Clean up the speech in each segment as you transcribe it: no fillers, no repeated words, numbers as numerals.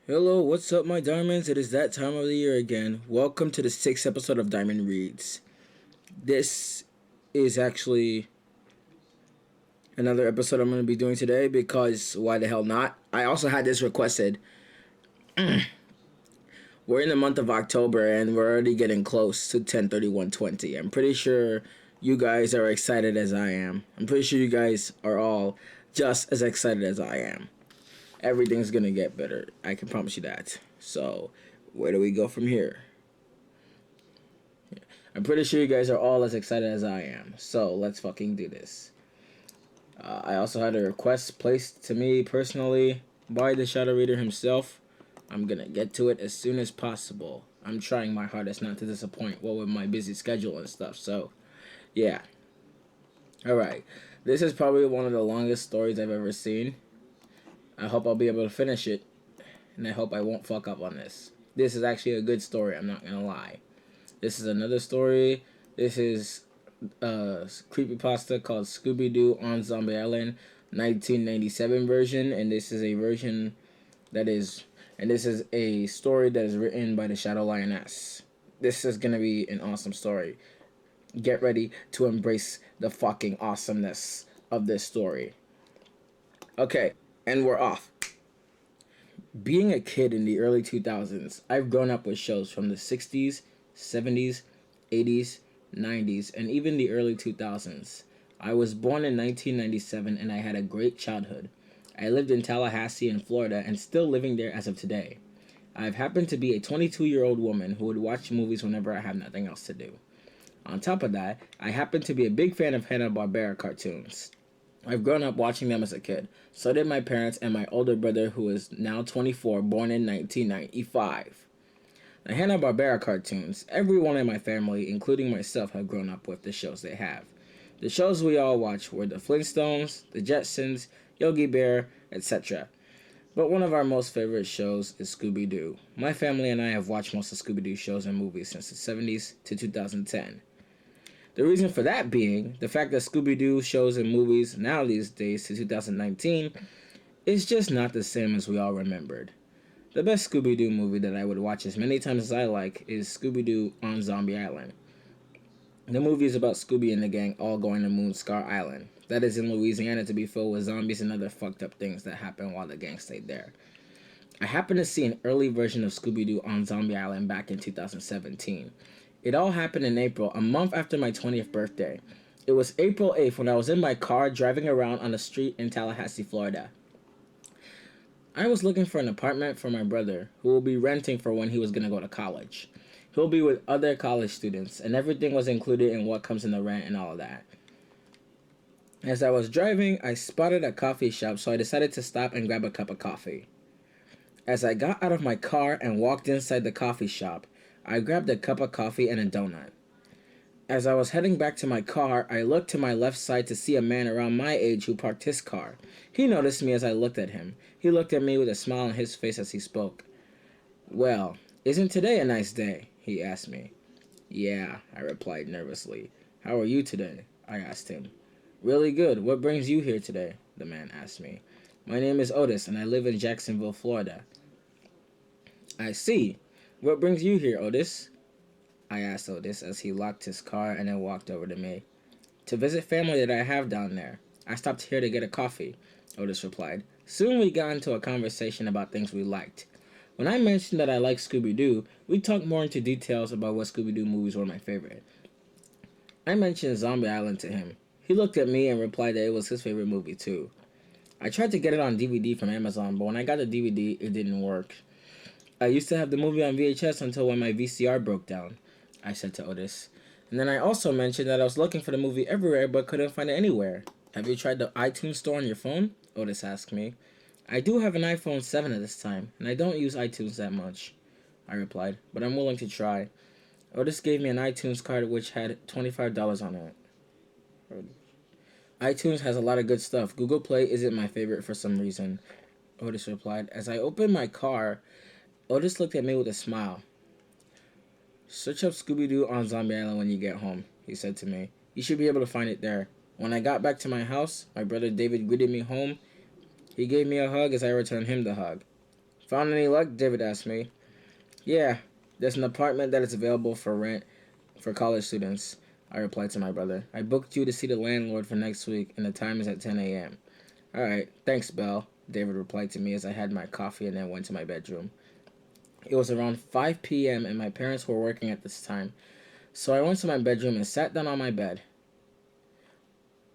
Hello, what's up, my diamonds? It is that time of the year again. Welcome to the 6th episode of Diamond Reads. This is actually another episode I'm going to be doing today because why the hell not? I also had this requested. We're in the month of October and we're already getting close to 10/31/20. I'm pretty sure you guys are excited as I am. I'm pretty sure you guys are all just as excited as I am. Everything's gonna get better. I can promise you that. So, where do we go from here? I'm pretty sure you guys are all as excited as I am. So, let's fucking do this. I also had a request placed to me personally by the Shadow Reader himself. I'm gonna get to it as soon as possible. I'm trying my hardest not to disappoint, with my busy schedule and stuff. So, yeah. Alright. This is probably one of the longest stories I've ever seen. I hope I'll be able to finish it, and I hope I won't fuck up on this. This is actually a good story, I'm not gonna lie. This is another story. This is a Creepypasta called Scooby-Doo on Zombie Island, 1997 version, and this is a version that is, and this is a story that is written by the Shadow Lioness. This is gonna be an awesome story. Get ready to embrace the fucking awesomeness of this story. Okay. And we're off. Being a kid in the early 2000s, I've grown up with shows from the 60s, 70s, 80s, 90s, and even the early 2000s. I was born in 1997 and I had a great childhood. I lived in Tallahassee in Florida and still living there as of today. I've happened to be a 22-year-old woman who would watch movies whenever I have nothing else to do. On top of that, I happen to be a big fan of Hanna-Barbera cartoons. I've grown up watching them as a kid. So did my parents and my older brother, who is now 24, born in 1995. The Hanna-Barbera cartoons, everyone in my family, including myself, have grown up with the shows they have. The shows we all watched were the Flintstones, the Jetsons, Yogi Bear, etc. But one of our most favorite shows is Scooby-Doo. My family and I have watched most of Scooby-Doo shows and movies since the 70s to 2010. The reason for that being the fact that Scooby-Doo shows and movies now these days to 2019 is just not the same as we all remembered. The best Scooby-Doo movie that I would watch as many times as I like is Scooby-Doo on Zombie Island. The movie is about Scooby and the gang all going to Moonscar Island. That is in Louisiana, to be filled with zombies and other fucked up things that happen while the gang stayed there. I happened to see an early version of Scooby-Doo on Zombie Island back in 2017. It all happened in April, a month after my 20th birthday. It was April 8th when I was in my car driving around on the street in Tallahassee, Florida. I was looking for an apartment for my brother, who will be renting for when he was going to go to college. He'll be with other college students, and everything was included in what comes in the rent and all of that. As I was driving, I spotted a coffee shop, so I decided to stop and grab a cup of coffee. As I got out of my car and walked inside the coffee shop, I grabbed a cup of coffee and a donut. As I was heading back to my car, I looked to my left side to see a man around my age who parked his car. He noticed me as I looked at him. He looked at me with a smile on his face as he spoke. "Well, isn't today a nice day?" he asked me. "Yeah," I replied nervously. "How are you today?" I asked him. "Really good. What brings you here today?" the man asked me. "My name is Otis and I live in Jacksonville, Florida." "I see. What brings you here, Otis?" I asked Otis as he locked his car and then walked over to me. "To visit family that I have down there. I stopped here to get a coffee," Otis replied. Soon we got into a conversation about things we liked. When I mentioned that I liked Scooby-Doo, we talked more into details about what Scooby-Doo movies were my favorite. I mentioned Zombie Island to him. He looked at me and replied that it was his favorite movie too. I tried to get it on DVD from Amazon, but when I got the DVD, it didn't work. "I used to have the movie on VHS until when my VCR broke down," I said to Otis. And then I also mentioned that I was looking for the movie everywhere but couldn't find it anywhere. "Have you tried the iTunes store on your phone?" Otis asked me. "I do have an iPhone 7 at this time, and I don't use iTunes that much," I replied, "but I'm willing to try." Otis gave me an iTunes card which had $25 on it. "iTunes has a lot of good stuff. Google Play isn't my favorite for some reason," Otis replied. As I opened my car, Otis looked at me with a smile. "Search up Scooby-Doo on Zombie Island when you get home," he said to me. "You should be able to find it there." When I got back to my house, my brother David greeted me home. He gave me a hug as I returned him the hug. Found any luck? David asked me. Yeah, there's an apartment that is available for rent for college students, I replied to my brother. I booked you to see the landlord for next week, and the time is at 10 a.m. Alright, thanks, Belle, David replied to me as I had my coffee and then went to my bedroom. It was around 5 p.m., and my parents were working at this time, so I went to my bedroom and sat down on my bed.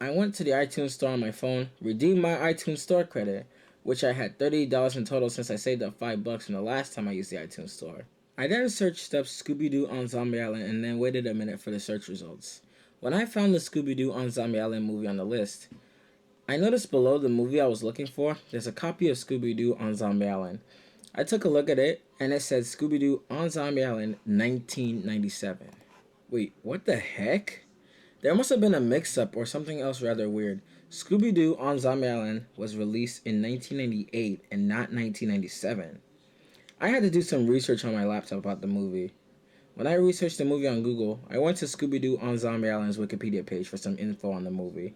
I went to the iTunes store on my phone, redeemed my iTunes store credit, which I had $30 in total since I saved up $5 from the last time I used the iTunes store. I then searched up Scooby-Doo on Zombie Island and then waited a minute for the search results. When I found the Scooby-Doo on Zombie Island movie on the list, I noticed below the movie I was looking for, there's a copy of Scooby-Doo on Zombie Island. I took a look at it, and it said Scooby-Doo on Zombie Island 1997. Wait, what the heck? There must have been a mix-up or something else rather weird. Scooby-Doo on Zombie Island was released in 1998 and not 1997. I had to do some research on my laptop about the movie. When I researched the movie on Google, I went to Scooby-Doo on Zombie Island's Wikipedia page for some info on the movie.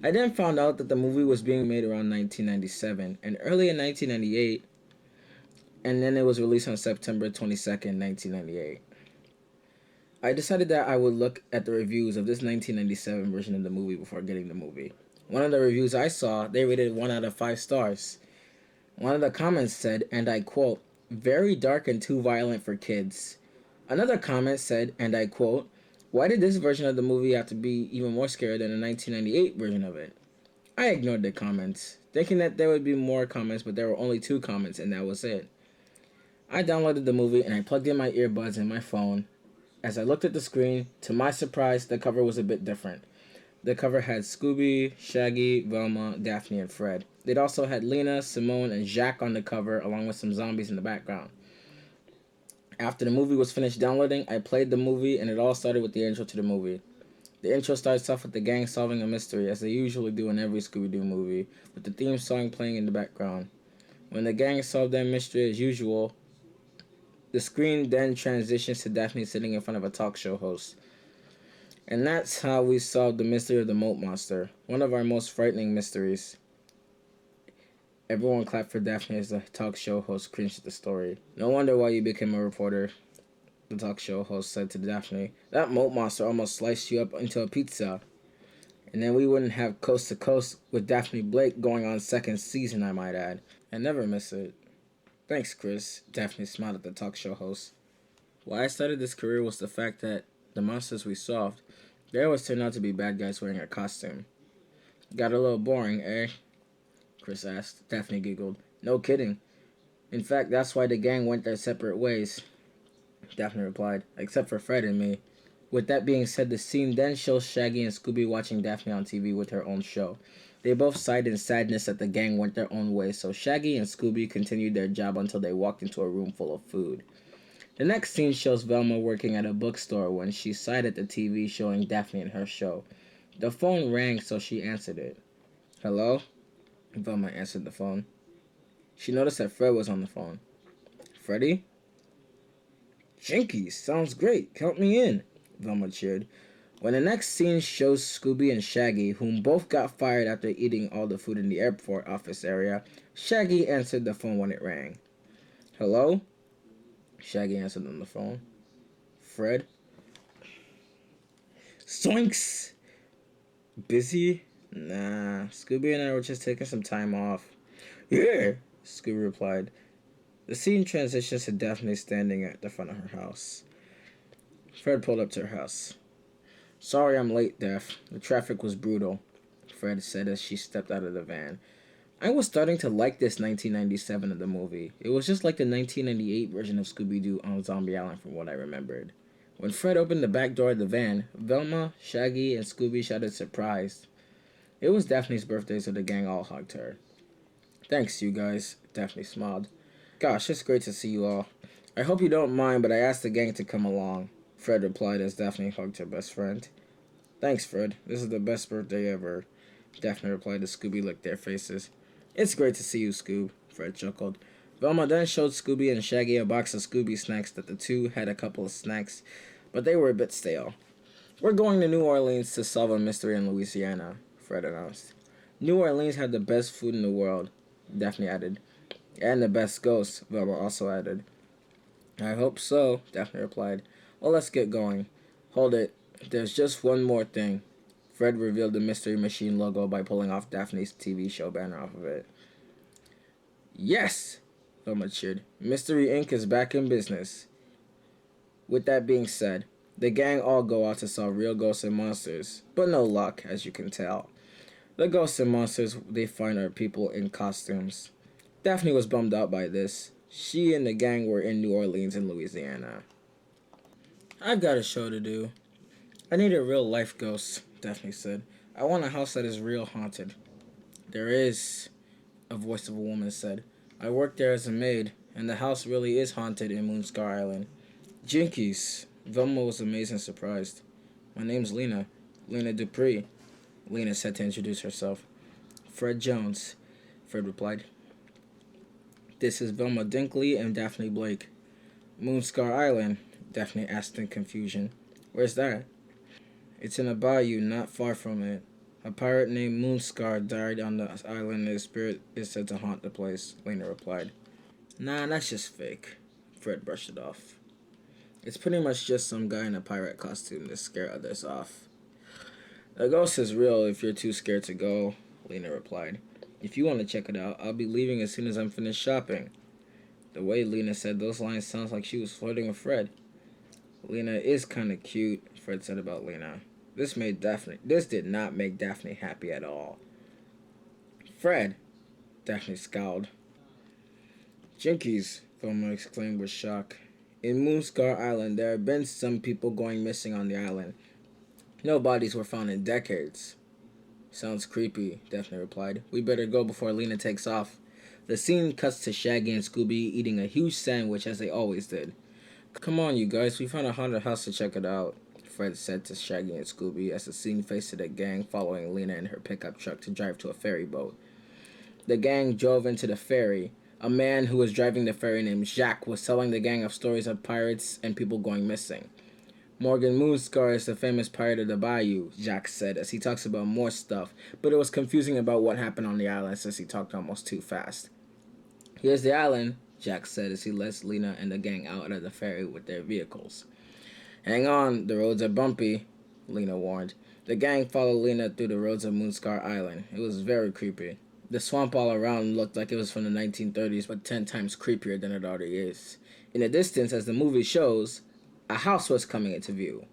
I then found out that the movie was being made around 1997 and early in 1998, and then it was released on September 22nd, 1998. I decided that I would look at the reviews of this 1997 version of the movie before getting the movie. One of the reviews I saw, they rated 1 out of 5 stars. One of the comments said, and I quote, "Very dark and too violent for kids." Another comment said, and I quote, "Why did this version of the movie have to be even more scary than the 1998 version of it?" I ignored the comments, thinking that there would be more comments, but there were only 2 comments, and that was it. I downloaded the movie, and I plugged in my earbuds in my phone. As I looked at the screen, to my surprise, the cover was a bit different. The cover had Scooby, Shaggy, Velma, Daphne, and Fred. It also had Lena, Simone, and Jacques on the cover, along with some zombies in the background. After the movie was finished downloading, I played the movie, and it all started with the intro to the movie. The intro starts off with the gang solving a mystery, as they usually do in every Scooby-Doo movie, with the theme song playing in the background. When the gang solve their mystery as usual, the screen then transitions to Daphne sitting in front of a talk show host. And that's how we solved the mystery of the moat monster, one of our most frightening mysteries. Everyone clapped for Daphne as the talk show host cringed at the story. "No wonder why you became a reporter," the talk show host said to Daphne. "That moat monster almost sliced you up into a pizza." And then we wouldn't have Coast to Coast with Daphne Blake going on 2nd season, I might add. I never miss it. "Thanks, Chris," Daphne smiled at the talk show host. Why I started this career was the fact that the monsters we solved, they always turned out to be bad guys wearing a costume. "Got a little boring, eh?" Chris asked. Daphne giggled. "No kidding. In fact, that's why the gang went their separate ways," Daphne replied, "except for Fred and me." With that being said, the scene then shows Shaggy and Scooby watching Daphne on TV with her own show. They both sighed in sadness that the gang went their own way, so Shaggy and Scooby continued their job until they walked into a room full of food. The next scene shows Velma working at a bookstore when she sighed at the TV showing Daphne and her show. The phone rang, so she answered it. "Hello?" Velma answered the phone. She noticed that Fred was on the phone. "Freddy?" "Jinkies, sounds great. Count me in," Velma cheered. When the next scene shows Scooby and Shaggy, whom both got fired after eating all the food in the airport office area, Shaggy answered the phone when it rang. "Hello?" Shaggy answered on the phone. "Fred?" "Zoinks! Busy?" "Nah, Scooby and I were just taking some time off." "Yeah," Scooby replied. The scene transitions to Daphne standing at the front of her house. Fred pulled up to her house. "Sorry I'm late, Daph. The traffic was brutal," Fred said as she stepped out of the van. I was starting to like this 1997 of the movie. It was just like the 1998 version of Scooby-Doo on Zombie Island from what I remembered. When Fred opened the back door of the van, Velma, Shaggy, and Scooby shouted surprised. It was Daphne's birthday, so the gang all hugged her. "Thanks, you guys," Daphne smiled. "Gosh, it's great to see you all. I hope you don't mind, but I asked the gang to come along," Fred replied as Daphne hugged her best friend. "Thanks, Fred. This is the best birthday ever," Daphne replied as Scooby licked their faces. "It's great to see you, Scoob," Fred chuckled. Velma then showed Scooby and Shaggy a box of Scooby snacks that the two had a couple of snacks, but they were a bit stale. "We're going to New Orleans to solve a mystery in Louisiana," Fred announced. "New Orleans had the best food in the world," Daphne added. And the best ghost, Velma also added. I hope so, Daphne replied. Well, let's get going. Hold it. There's just one more thing. Fred revealed the Mystery Machine logo by pulling off Daphne's TV show banner off of it. Yes! Velma cheered. Mystery Inc. is back in business. With that being said, the gang all go out to solve real ghosts and monsters, but no luck, as you can tell. The ghosts and monsters they find are people in costumes. Daphne was bummed out by this. She and the gang were in New Orleans and Louisiana. I've got a show to do. I need a real life ghost, Daphne said. I want a house that is real haunted. There is, a voice of a woman said. I work there as a maid, and the house really is haunted in Moonscar Island. Jinkies. Velma was amazed and surprised. My name's Lena. Lena Dupree. Lena said to introduce herself. Fred Jones, Fred replied. This is Velma Dinkley and Daphne Blake. Moonscar Island, Daphne asked in confusion. Where's that? It's in a bayou not far from it. A pirate named Moonscar died on the island and his spirit is said to haunt the place, Lena replied. Nah, that's just fake. Fred brushed it off. It's pretty much just some guy in a pirate costume to scare others off. The ghost is real if you're too scared to go, Lena replied. If you want to check it out, I'll be leaving as soon as I'm finished shopping. The way Lena said those lines sounds like she was flirting with Fred. Lena is kind of cute, Fred said about Lena. This did not make Daphne happy at all. Fred, Daphne scowled. Jinkies, Velma exclaimed with shock. In Moonscar Island, there have been some people going missing on the island. No bodies were found in decades. Sounds creepy, Daphne replied. We better go before Lena takes off. The scene cuts to Shaggy and Scooby eating a huge sandwich as they always did. Come on, you guys, we found a haunted house to check it out, Fred said to Shaggy and Scooby as the scene faced the gang following Lena in her pickup truck to drive to a ferry boat. The gang drove into the ferry. A man who was driving the ferry named Jacques was telling the gang of stories of pirates and people going missing. Morgan Moonscar is the famous pirate of the bayou, Jacques said as he talks about more stuff, but it was confusing about what happened on the island since he talked almost too fast. Here's the island, Jacques said as he lets Lena and the gang out of the ferry with their vehicles. Hang on, the roads are bumpy, Lena warned. The gang followed Lena through the roads of Moonscar Island. It was very creepy. The swamp all around looked like it was from the 1930s, but 10 times creepier than it already is. In the distance, as the movie shows, a house was coming into view.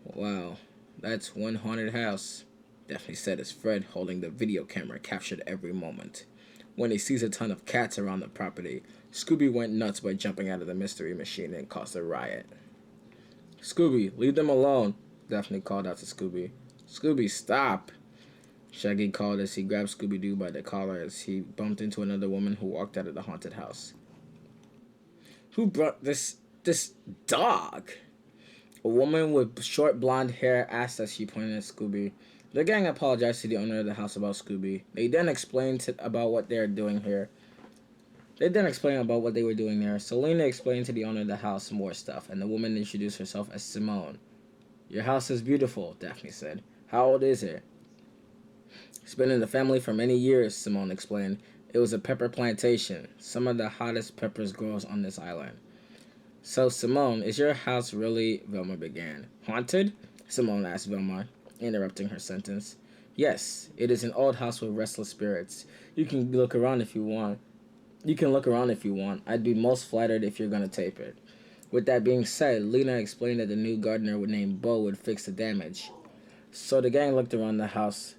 Wow, that's one haunted house, Daphne said as Fred, holding the video camera, captured every moment. When he sees a ton of cats around the property, Scooby went nuts by jumping out of the mystery machine and caused a riot. Scooby, leave them alone, Daphne called out to Scooby. Scooby, stop! Shaggy called as he grabbed Scooby-Doo by the collar as he bumped into another woman who walked out of the haunted house. Who brought this dog? A woman with short blonde hair asked as she pointed at Scooby. The gang apologized to the owner of the house about Scooby. They then explained about what they were doing here. Selena explained to the owner of the house more stuff, and the woman introduced herself as Simone. Your house is beautiful, Daphne said. How old is it? It's been in the family for many years, Simone explained. It was a pepper plantation. Some of the hottest peppers grows on this island. So, Simone, is your house really, Velma began. Haunted? Simone asked Velma, interrupting her sentence. Yes, it is an old house with restless spirits. You can look around if you want. I'd be most flattered if you're going to tape it. With that being said, Lena explained that the new gardener named Bo would fix the damage. So the gang looked around the house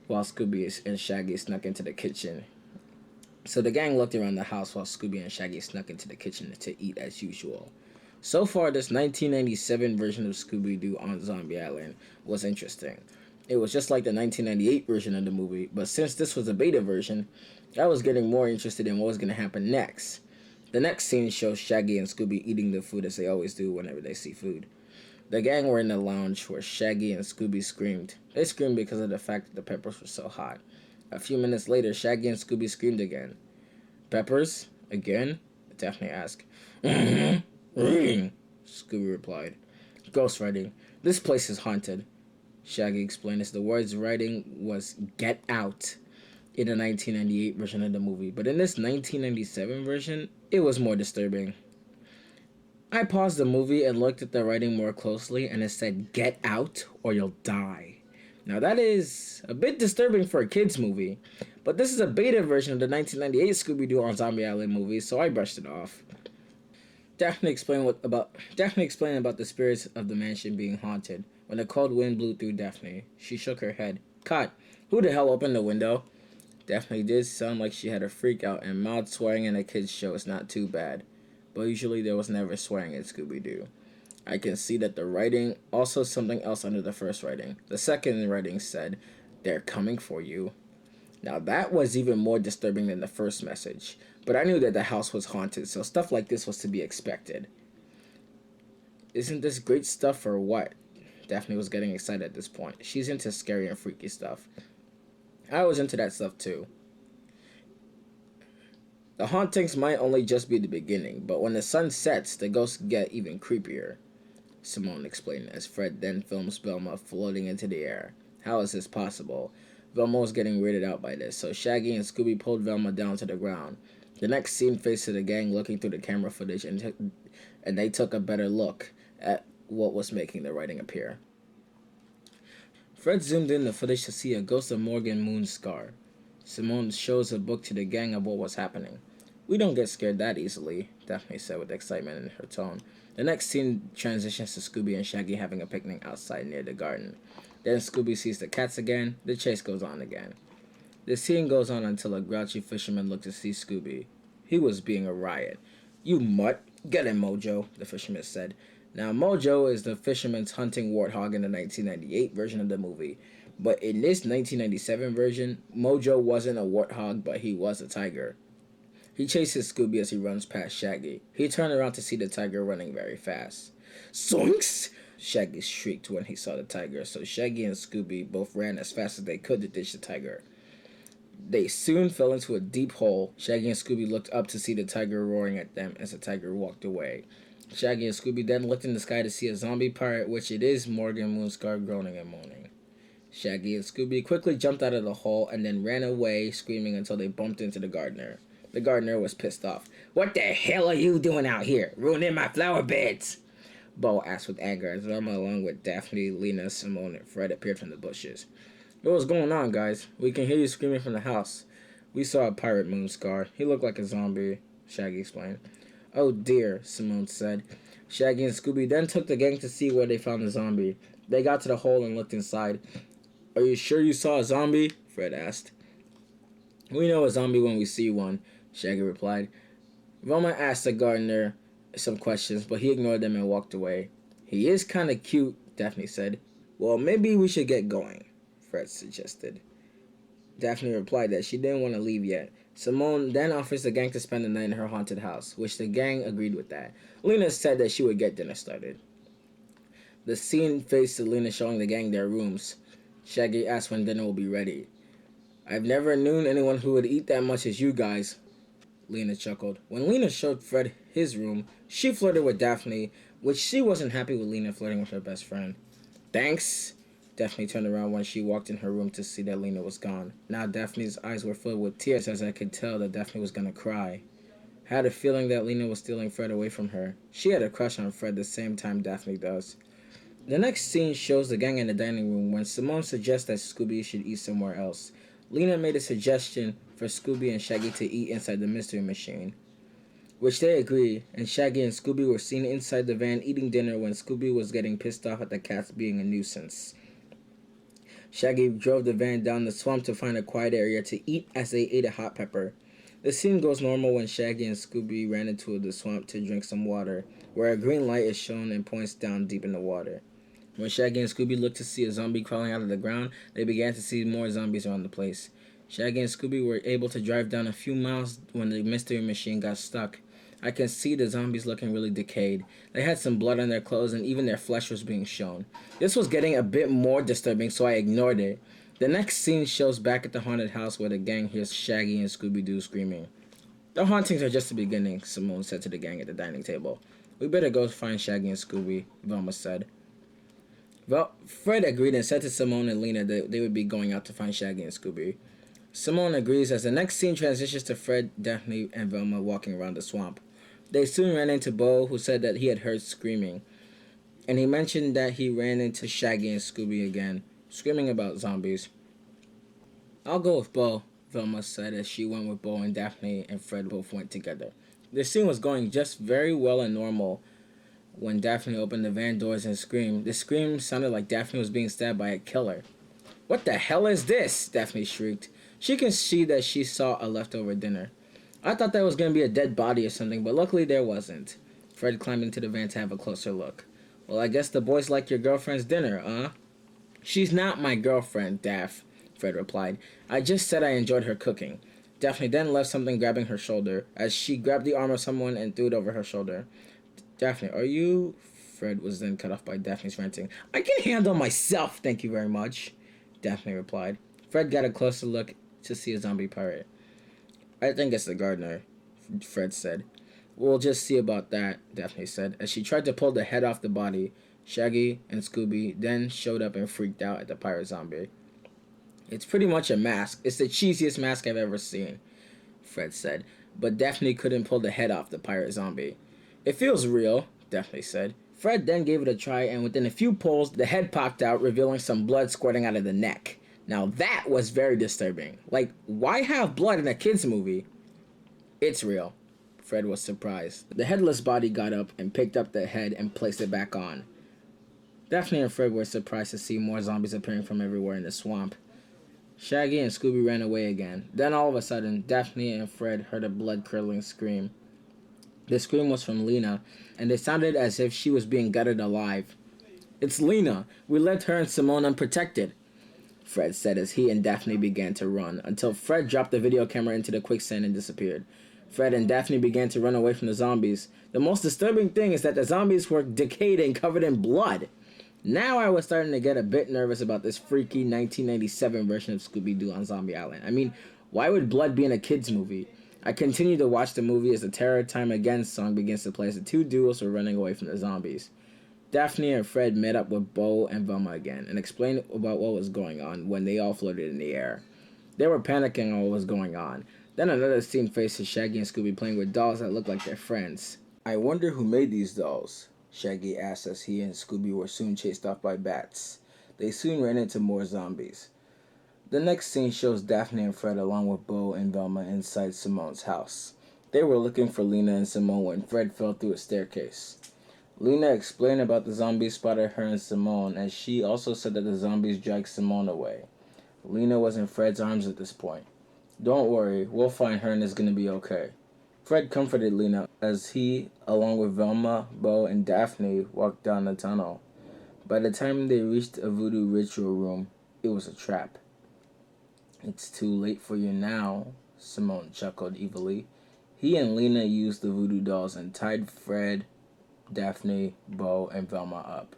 while Scooby and Shaggy snuck into the kitchen. To eat as usual. So far, this 1997 version of Scooby-Doo on Zombie Island was interesting. It was just like the 1998 version of the movie, but since this was a beta version, I was getting more interested in what was going to happen next. The next scene shows Shaggy and Scooby eating the food as they always do whenever they see food. The gang were in the lounge where Shaggy and Scooby screamed. They screamed because of the fact that the peppers were so hot. A few minutes later, Shaggy and Scooby screamed again. Peppers? Again? Daphne asked. Scooby replied. Ghostwriting. This place is haunted, Shaggy explained as the words writing was get out. in the 1998 version of the movie, but in this 1997 version, it was more disturbing. I paused the movie and looked at the writing more closely, and it said, "Get out or you'll die." Now, that is a bit disturbing for a kid's movie, but this is a beta version of the 1998 Scooby-Doo on Zombie Island movie, so I brushed it off. Daphne explained about the spirits of the mansion being haunted. When a cold wind blew through Daphne, she shook her head. "Cut! Who the hell opened the window?" Daphne did sound like she had a freak out, and mild swearing in a kid's show is not too bad. But usually there was never swearing in Scooby-Doo. I can see that the writing, also something else under the first writing. The second writing said, "They're coming for you." Now that was even more disturbing than the first message. But I knew that the house was haunted, so stuff like this was to be expected. Isn't this great stuff or what? Daphne was getting excited at this point. She's into scary and freaky stuff. I was into that stuff too. The hauntings might only just be the beginning, but when the sun sets, the ghosts get even creepier, Simone explained as Fred then films Velma floating into the air. How is this possible? Velma was getting weirded out by this, so Shaggy and Scooby pulled Velma down to the ground. The next scene faced the gang looking through the camera footage, and they took a better look at what was making the writing appear. Fred zoomed in the footage to see a ghost of Morgan Moonscar. Simone shows a book to the gang of what was happening. "We don't get scared that easily," Daphne said with excitement in her tone. The next scene transitions to Scooby and Shaggy having a picnic outside near the garden. Then Scooby sees the cats again. The chase goes on again. The scene goes on until a grouchy fisherman looked to see Scooby. He was being a riot. "You mutt, get him, Mojo," the fisherman said. Now, Mojo is the fisherman's hunting warthog in the 1998 version of the movie. But in this 1997 version, Mojo wasn't a warthog, but he was a tiger. He chases Scooby as he runs past Shaggy. He turned around to see the tiger running very fast. "Zoinks!" Shaggy shrieked when he saw the tiger, so Shaggy and Scooby both ran as fast as they could to ditch the tiger. They soon fell into a deep hole. Shaggy and Scooby looked up to see the tiger roaring at them as the tiger walked away. Shaggy and Scooby then looked in the sky to see a zombie pirate, which it is Morgan Moonscar, groaning and moaning. Shaggy and Scooby quickly jumped out of the hole and then ran away, screaming until they bumped into the gardener. The gardener was pissed off. "What the hell are you doing out here, ruining my flower beds?" Bo asked with anger as Velma, along with Daphne, Lena, Simone, and Fred, appeared from the bushes. "What's going on, guys? We can hear you screaming from the house." "We saw a pirate, Moonscar. He looked like a zombie," Shaggy explained. "Oh dear," Simone said. Shaggy and Scooby then took the gang to see where they found the zombie. They got to the hole and looked inside. "Are you sure you saw a zombie?" Fred asked. "We know a zombie when we see one," Shaggy replied. Velma asked the gardener some questions, but he ignored them and walked away. "He is kind of cute," Daphne said. "Well, maybe we should get going," Fred suggested. Daphne replied that she didn't want to leave yet. Simone then offers the gang to spend the night in her haunted house, which the gang agreed with that. Lena said that she would get dinner started. The scene faced Lena showing the gang their rooms. Shaggy asked when dinner will be ready. "I've never known anyone who would eat that much as you guys," Lena chuckled. When Lena showed Fred his room, she flirted with Daphne, which she wasn't happy with Lena flirting with her best friend. "Thanks." Daphne turned around when she walked in her room to see that Lena was gone. Now Daphne's eyes were filled with tears as I could tell that Daphne was gonna cry. I had a feeling that Lena was stealing Fred away from her. She had a crush on Fred the same time Daphne does. The next scene shows the gang in the dining room when Simone suggests that Scooby should eat somewhere else. Lena made a suggestion for Scooby and Shaggy to eat inside the mystery machine, which they agreed, and Shaggy and Scooby were seen inside the van eating dinner when Scooby was getting pissed off at the cats being a nuisance. Shaggy drove the van down the swamp to find a quiet area to eat as they ate a hot pepper. The scene goes normal when Shaggy and Scooby ran into the swamp to drink some water, where a green light is shown and points down deep in the water. When Shaggy and Scooby looked to see a zombie crawling out of the ground, they began to see more zombies around the place. Shaggy and Scooby were able to drive down a few miles when the mystery machine got stuck. I can see the zombies looking really decayed. They had some blood on their clothes and even their flesh was being shown. This was getting a bit more disturbing, so I ignored it. The next scene shows back at the haunted house where the gang hears Shaggy and Scooby-Doo screaming. "The hauntings are just the beginning," Simone said to the gang at the dining table. "We better go find Shaggy and Scooby," Velma said. Fred agreed and said to Simone and Lena that they would be going out to find Shaggy and Scooby. Simone agrees as the next scene transitions to Fred, Daphne, and Velma walking around the swamp. They soon ran into Bo, who said that he had heard screaming, and he mentioned that he ran into Shaggy and Scooby again, screaming about zombies. I'll go with Bo, Velma said as she went with Bo, and Daphne and Fred both went together. The scene was going just very well and normal when Daphne opened the van doors and screamed. The scream sounded like Daphne was being stabbed by a killer. What the hell is this? Daphne shrieked. She can see that she saw a leftover dinner. I thought that was going to be a dead body or something, but luckily there wasn't. Fred climbed into the van to have a closer look. Well, I guess the boys like your girlfriend's dinner, huh? She's not my girlfriend, Daph, Fred replied. I just said I enjoyed her cooking. Daphne then left something grabbing her shoulder, as she grabbed the arm of someone and threw it over her shoulder. Daphne, are you... Fred was then cut off by Daphne's ranting. I can handle myself, thank you very much, Daphne replied. Fred got a closer look to see a zombie pirate. I think it's the gardener, Fred said. We'll just see about that, Daphne said, as she tried to pull the head off the body. Shaggy and Scooby then showed up and freaked out at the pirate zombie. It's pretty much a mask. It's the cheesiest mask I've ever seen, Fred said, but Daphne couldn't pull the head off the pirate zombie. It feels real, Daphne said. Fred then gave it a try, and within a few pulls, the head popped out, revealing some blood squirting out of the neck. Now that was very disturbing. Like, why have blood in a kid's movie? It's real. Fred was surprised. The headless body got up and picked up the head and placed it back on. Daphne and Fred were surprised to see more zombies appearing from everywhere in the swamp. Shaggy and Scooby ran away again. Then all of a sudden, Daphne and Fred heard a blood-curdling scream. The scream was from Lena, and it sounded as if she was being gutted alive. It's Lena! We left her and Simone unprotected, Fred said as he and Daphne began to run, until Fred dropped the video camera into the quicksand and disappeared. Fred and Daphne began to run away from the zombies. The most disturbing thing is that the zombies were decayed and covered in blood. Now I was starting to get a bit nervous about this freaky 1997 version of Scooby-Doo on Zombie Island. I mean, why would blood be in a kid's movie? I continued to watch the movie as the Terror Time Again song begins to play as the two duos were running away from the zombies. Daphne and Fred met up with Bo and Velma again and explained about what was going on when they all floated in the air. They were panicking on what was going on. Then another scene faces Shaggy and Scooby playing with dolls that looked like their friends. I wonder who made these dolls, Shaggy asked as he and Scooby were soon chased off by bats. They soon ran into more zombies. The next scene shows Daphne and Fred along with Bo and Velma inside Simone's house. They were looking for Lena and Simone when Fred fell through a staircase. Lena explained about the zombies spotted her and Simone, and she also said that the zombies dragged Simone away. Lena was in Fred's arms at this point. Don't worry, we'll find her and it's gonna be okay. Fred comforted Lena as he, along with Velma, Bo, and Daphne, walked down the tunnel. By the time they reached a voodoo ritual room, it was a trap. It's too late for you now, Simone chuckled evilly. He and Lena used the voodoo dolls and tied Fred, Daphne, Bo, and Velma up.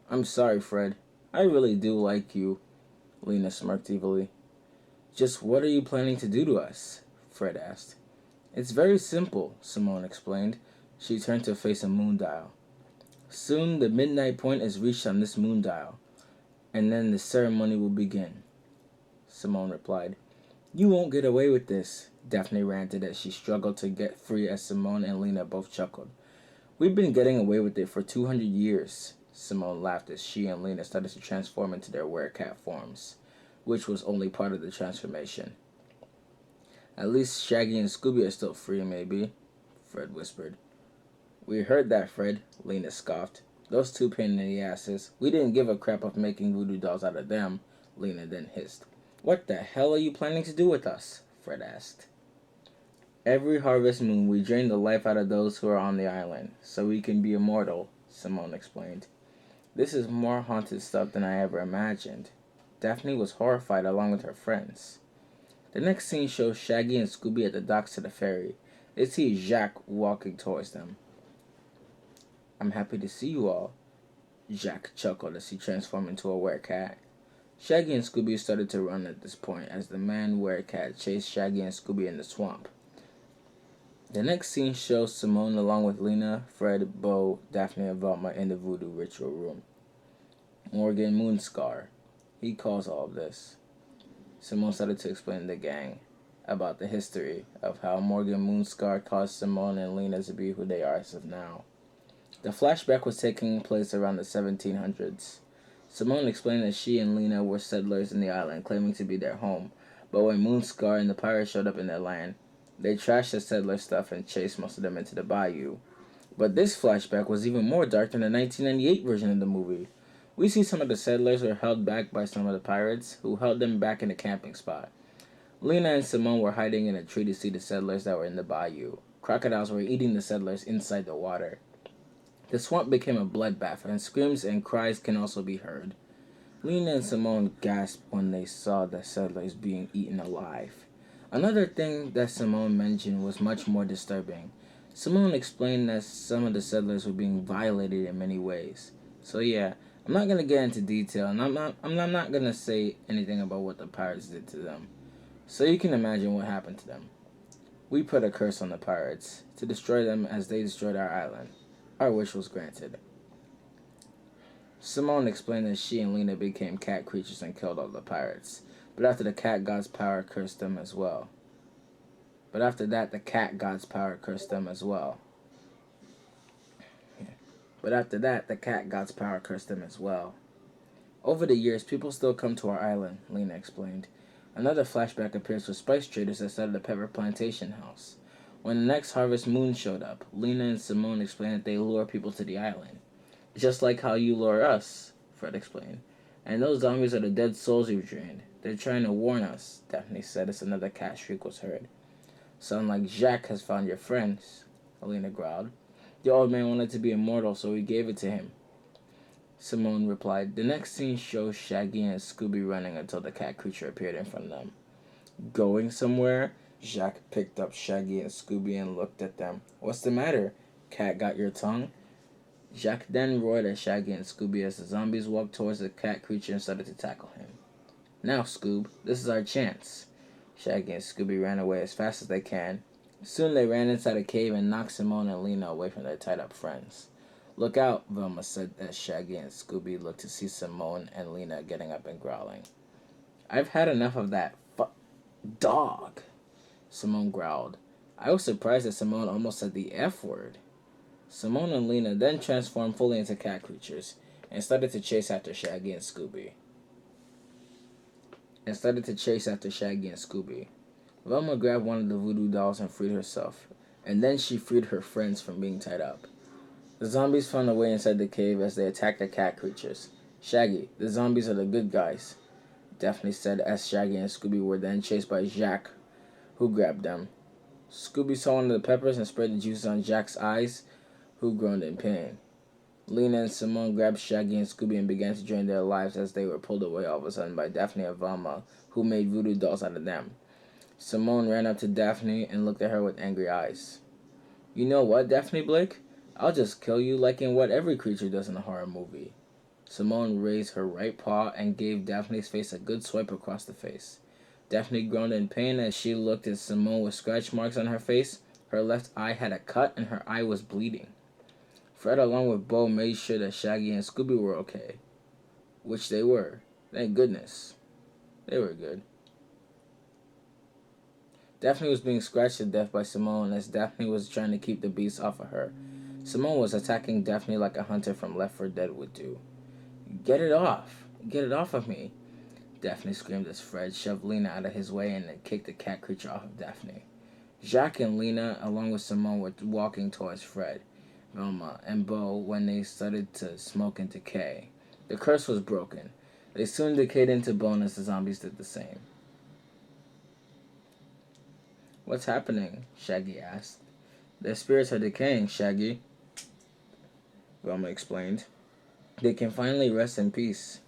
I'm sorry, Fred. I really do like you, Lena smirked evilly. Just what are you planning to do to us? Fred asked. It's very simple, Simone explained. She turned to face a moon dial. Soon the midnight point is reached on this moon dial, and then the ceremony will begin, Simone replied. You won't get away with this, Daphne ranted as she struggled to get free as Simone and Lena both chuckled. We've been getting away with it for 200 years, Simone laughed as she and Lena started to transform into their werecat forms, which was only part of the transformation. At least Shaggy and Scooby are still free, maybe, Fred whispered. We heard that, Fred, Lena scoffed. Those two pain in the asses. We didn't give a crap of making voodoo dolls out of them, Lena then hissed. What the hell are you planning to do with us? Fred asked. Every harvest moon we drain the life out of those who are on the island, so we can be immortal, Simone explained. This is more haunted stuff than I ever imagined. Daphne was horrified along with her friends. The next scene shows Shaggy and Scooby at the docks to the ferry. They see Jacques walking towards them. I'm happy to see you all, Jacques chuckled as he transformed into a werecat. Shaggy and Scooby started to run at this point as the man werecat chased Shaggy and Scooby in the swamp. The next scene shows Simone along with Lena, Fred, Bo, Daphne, and Velma in the voodoo ritual room. Morgan Moonscar, he calls all of this. Simone started to explain to the gang about the history of how Morgan Moonscar caused Simone and Lena to be who they are as of now. The flashback was taking place around the 1700s. Simone explained that she and Lena were settlers in the island, claiming to be their home, but when Moonscar and the pirates showed up in their land, they trashed the settler stuff and chased most of them into the bayou. But this flashback was even more dark than the 1998 version of the movie. We see some of the settlers were held back by some of the pirates, who held them back in a camping spot. Lena and Simone were hiding in a tree to see the settlers that were in the bayou. Crocodiles were eating the settlers inside the water. The swamp became a bloodbath, and screams and cries can also be heard. Lena and Simone gasped when they saw the settlers being eaten alive. Another thing that Simone mentioned was much more disturbing. Simone explained that some of the settlers were being violated in many ways. So yeah, I'm not gonna get into detail, and I'm not gonna say anything about what the pirates did to them. So you can imagine what happened to them. We put a curse on the pirates to destroy them as they destroyed our island. Our wish was granted. Simone explained that she and Lena became cat creatures and killed all the pirates. But after the cat god's power cursed them as well. But after that, the cat god's power cursed them as well. But after that, the cat god's power cursed them as well. Over the years, people still come to our island, Lena explained. Another flashback appears with spice traders that started a pepper plantation house. When the next harvest moon showed up, Lena and Simone explained that they lure people to the island. Just like how you lure us, Fred explained. And those zombies are the dead souls you've drained. They're trying to warn us, Daphne said as another cat shriek was heard. Sound like Jacques has found your friends, Alina growled. The old man wanted to be immortal, so we gave it to him. Simone replied. The next scene shows Shaggy and Scooby running until the cat creature appeared in front of them. Going somewhere? Jacques picked up Shaggy and Scooby and looked at them. What's the matter? Cat got your tongue? Jacques then roared at Shaggy and Scooby as the zombies walked towards the cat creature and started to tackle him. Now, Scoob, this is our chance. Shaggy and Scooby ran away as fast as they can. Soon they ran inside a cave and knocked Simone and Lena away from their tied-up friends. Look out, Velma said as Shaggy and Scooby looked to see Simone and Lena getting up and growling. I've had enough of that dog, Simone growled. I was surprised that Simone almost said the F word. Simone and Lena then transformed fully into cat creatures and started to chase after Shaggy and Scooby. Velma grabbed one of the voodoo dolls and freed herself, and then she freed her friends from being tied up. The zombies found a way inside the cave as they attacked the cat creatures. Shaggy, the zombies are the good guys, Daphne said as Shaggy and Scooby were then chased by Jacques, who grabbed them. Scooby saw one of the peppers and sprayed the juice on Jacques' eyes, who groaned in pain. Lena and Simone grabbed Shaggy and Scooby and began to drain their lives as they were pulled away all of a sudden by Daphne and Velma, who made voodoo dolls out of them. Simone ran up to Daphne and looked at her with angry eyes. You know what, Daphne Blake? I'll just kill you like in what every creature does in a horror movie. Simone raised her right paw and gave Daphne's face a good swipe across the face. Daphne groaned in pain as she looked at Simone with scratch marks on her face. Her left eye had a cut and her eye was bleeding. Fred, along with Bo, made sure that Shaggy and Scooby were okay. Which they were. Thank goodness. They were good. Daphne was being scratched to death by Simone as Daphne was trying to keep the beast off of her. Simone was attacking Daphne like a hunter from Left 4 Dead would do. Get it off! Get it off of me! Daphne screamed as Fred shoved Lena out of his way and then kicked the cat creature off of Daphne. Jacques and Lena, along with Simone, were walking towards Fred, Velma, and Bo when they started to smoke and decay. The curse was broken. They soon decayed into bone as the zombies did the same. What's happening? Shaggy asked. Their spirits are decaying, Shaggy, Velma explained. They can finally rest in peace.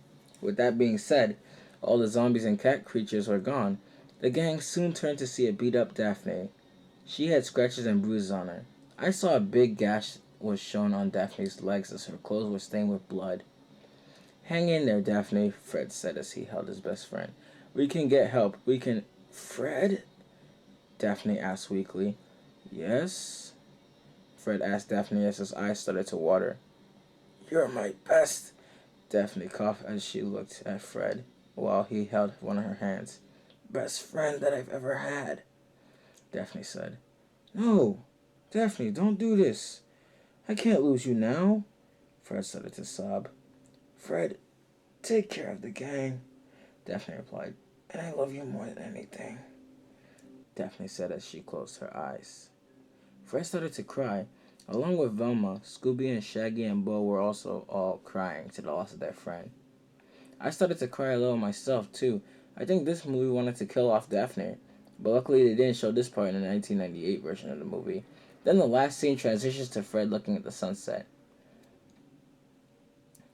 With that being said, all the zombies and cat creatures were gone. The gang soon turned to see a beat-up Daphne. She had scratches and bruises on her. I saw a big gash was shown on Daphne's legs as her clothes were stained with blood. Hang in there, Daphne, Fred said as he held his best friend. We can get help. We can... Fred? Daphne asked weakly. Yes? Fred asked Daphne as his eyes started to water. You're my best, Daphne coughed as she looked at Fred while he held one of her hands. best friend that I've ever had, Daphne said. No, Daphne, don't do this. I can't lose you now. Fred started to sob. Fred, take care of the gang, Daphne replied. And I love you more than anything, Daphne said as she closed her eyes. Fred started to cry. Along with Velma, Scooby and Shaggy and Bo were also all crying to the loss of their friend. I started to cry a little myself, too. I think this movie wanted to kill off Daphne, but luckily they didn't show this part in the 1998 version of the movie. Then the last scene transitions to Fred looking at the sunset.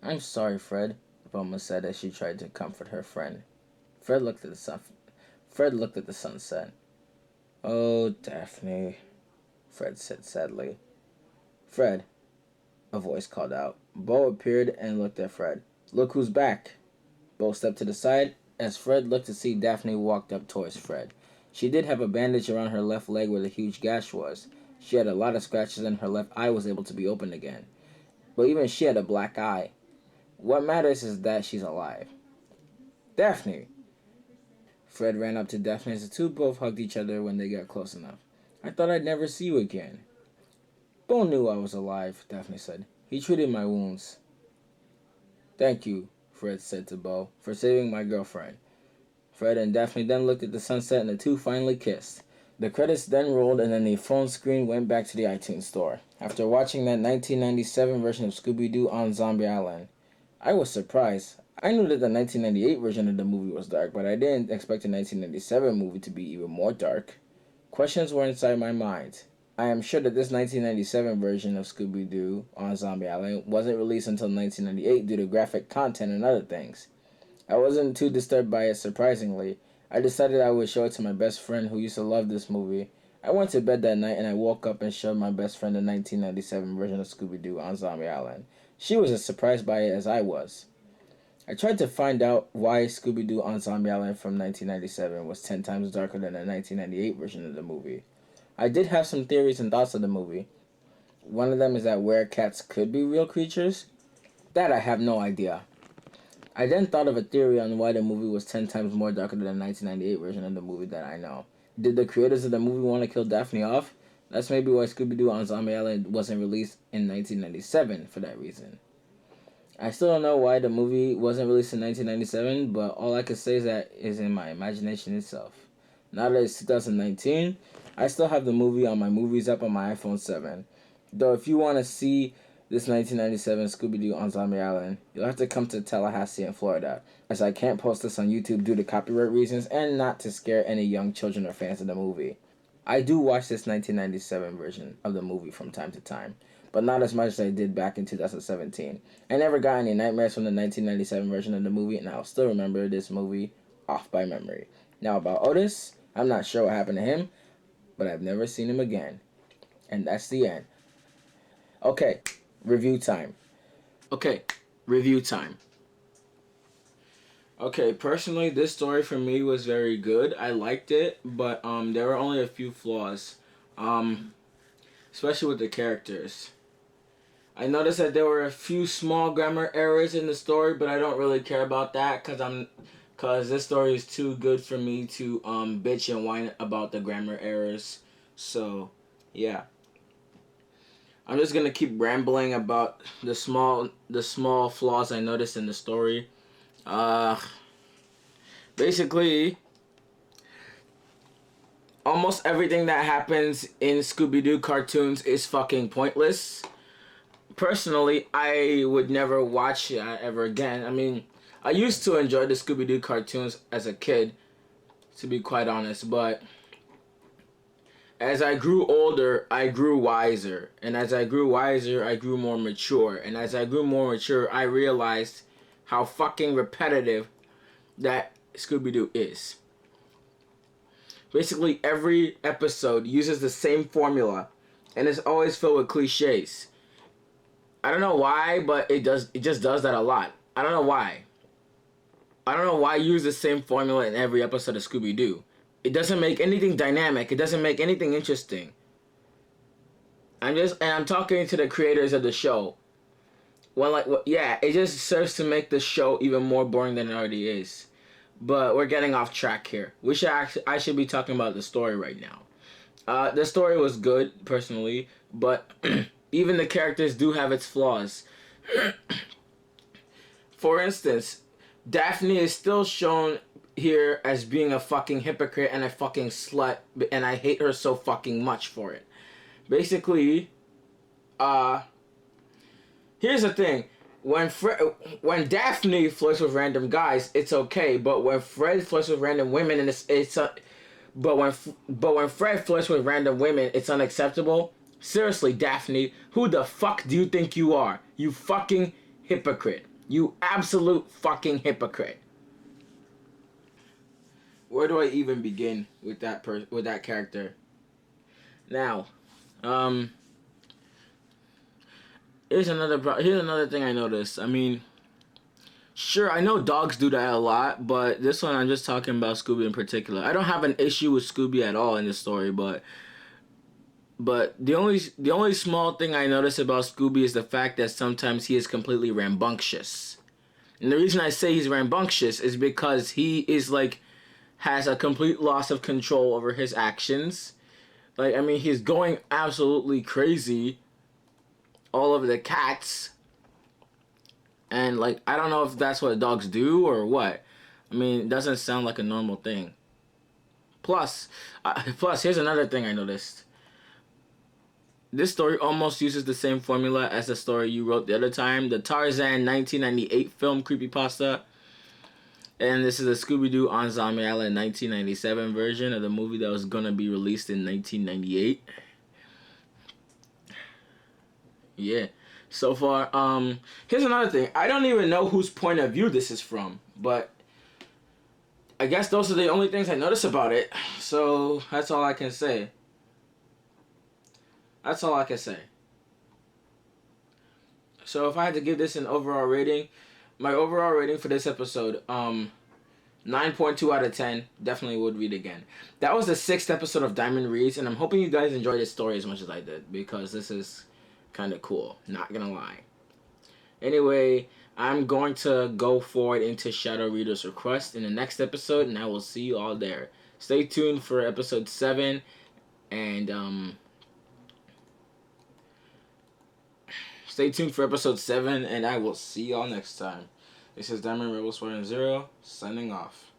I'm sorry, Fred, Velma said as she tried to comfort her friend. Fred looked at the sunset. Oh, Daphne, Fred said sadly. Fred, a voice called out. Bo appeared and looked at Fred. Look who's back. Bo stepped to the side as Fred looked to see Daphne walked up towards Fred. She did have a bandage around her left leg where the huge gash was. She had a lot of scratches and her left eye was able to be opened again. But even she had a black eye. What matters is that she's alive. Daphne! Fred ran up to Daphne as the two both hugged each other when they got close enough. I thought I'd never see you again. Bo knew I was alive, Daphne said. He treated my wounds. Thank you, Fred said to Bo, for saving my girlfriend. Fred and Daphne then looked at the sunset and the two finally kissed. The credits then rolled and then the phone screen went back to the iTunes store. After watching that 1997 version of Scooby-Doo on Zombie Island, I was surprised. I knew that the 1998 version of the movie was dark, but I didn't expect the 1997 movie to be even more dark. Questions were inside my mind. I am sure that this 1997 version of Scooby-Doo on Zombie Island wasn't released until 1998 due to graphic content and other things. I wasn't too disturbed by it, surprisingly. I decided I would show it to my best friend who used to love this movie. I went to bed that night and I woke up and showed my best friend the 1997 version of Scooby-Doo on Zombie Island. She was as surprised by it as I was. I tried to find out why Scooby-Doo on Zombie Island from 1997 was 10 times darker than the 1998 version of the movie. I did have some theories and thoughts of the movie. One of them is that werecats could be real creatures. That I have no idea. I then thought of a theory on why the movie was 10 times more darker than the 1998 version of the movie that I know. Did the creators of the movie want to kill Daphne off? That's maybe why Scooby-Doo on Zombie Island wasn't released in 1997 for that reason. I still don't know why the movie wasn't released in 1997, but all I can say is that is in my imagination itself. Now that it's 2019, I still have the movie on my Movies app on my iPhone 7. Though if you want to see this 1997 Scooby-Doo on Zombie Island, you'll have to come to Tallahassee in Florida, as I can't post this on YouTube due to copyright reasons and not to scare any young children or fans of the movie. I do watch this 1997 version of the movie from time to time, but not as much as I did back in 2017. I never got any nightmares from the 1997 version of the movie, and I'll still remember this movie off by memory. Now about Otis, I'm not sure what happened to him, but I've never seen him again. And that's the end. Okay, review time. Okay, personally, this story for me was very good. I liked it, but there were only a few flaws, especially with the characters. I noticed that there were a few small grammar errors in the story, but I don't really care about that because this story is too good for me to bitch and whine about the grammar errors. So, yeah. I'm just gonna keep rambling about the small flaws I noticed in the story. Basically, almost everything that happens in Scooby-Doo cartoons is fucking pointless. Personally, I would never watch it ever again. I mean, I used to enjoy the Scooby-Doo cartoons as a kid, to be quite honest, but as I grew older, I grew wiser. And as I grew wiser, I grew more mature. And as I grew more mature, I realized how fucking repetitive that Scooby-Doo is. Basically, every episode uses the same formula, and it's always filled with cliches. I don't know why, but it just does that a lot. I don't know why. I don't know why use the same formula in every episode of Scooby-Doo. It doesn't make anything dynamic. It doesn't make anything interesting. I'm talking to the creators of the show. It just serves to make the show even more boring than it already is. But we're getting off track here. I should be talking about the story right now. The story was good, personally, but even the characters do have its flaws. For instance, Daphne is still shown here as being a fucking hypocrite and a fucking slut, and I hate her so fucking much for it. Basically, here's the thing. When Daphne flirts with random guys, it's okay, but when Fred flirts with random women, and but when Fred flirts with random women, it's unacceptable. Seriously, Daphne, who the fuck do you think you are? You fucking hypocrite. You absolute fucking hypocrite. Where do I even begin with that character? Now, here's another thing I noticed. I mean, sure, I know dogs do that a lot, but this one I'm just talking about Scooby in particular. I don't have an issue with Scooby at all in this story, but the only small thing I notice about Scooby is the fact that sometimes he is completely rambunctious. And the reason I say he's rambunctious is because he is has a complete loss of control over his actions. Like, I mean, he's going absolutely crazy all over the cats. And I don't know if that's what dogs do or what. I mean, it doesn't sound like a normal thing. Plus, here's another thing I noticed. This story almost uses the same formula as the story you wrote the other time, the Tarzan 1998 film Creepypasta. And this is a Scooby-Doo on Zombie Island 1997 version of the movie that was going to be released in 1998. Yeah. So far, here's another thing. I don't even know whose point of view this is from, but I guess those are the only things I notice about it. So that's all I can say. That's all I can say. So if I had to give this an overall rating, my overall rating for this episode, 9.2 out of 10. Definitely would read again. That was the 6th episode of Diamond Reads, and I'm hoping you guys enjoyed this story as much as I did, because this is kind of cool. Not gonna lie. Anyway, I'm going to go forward into Shadow Reader's request in the next episode, and I will see you all there. Stay tuned for episode 7, and stay tuned for episode 7, and I will see y'all next time. This is Diamond Rebel Squadron 0, signing off.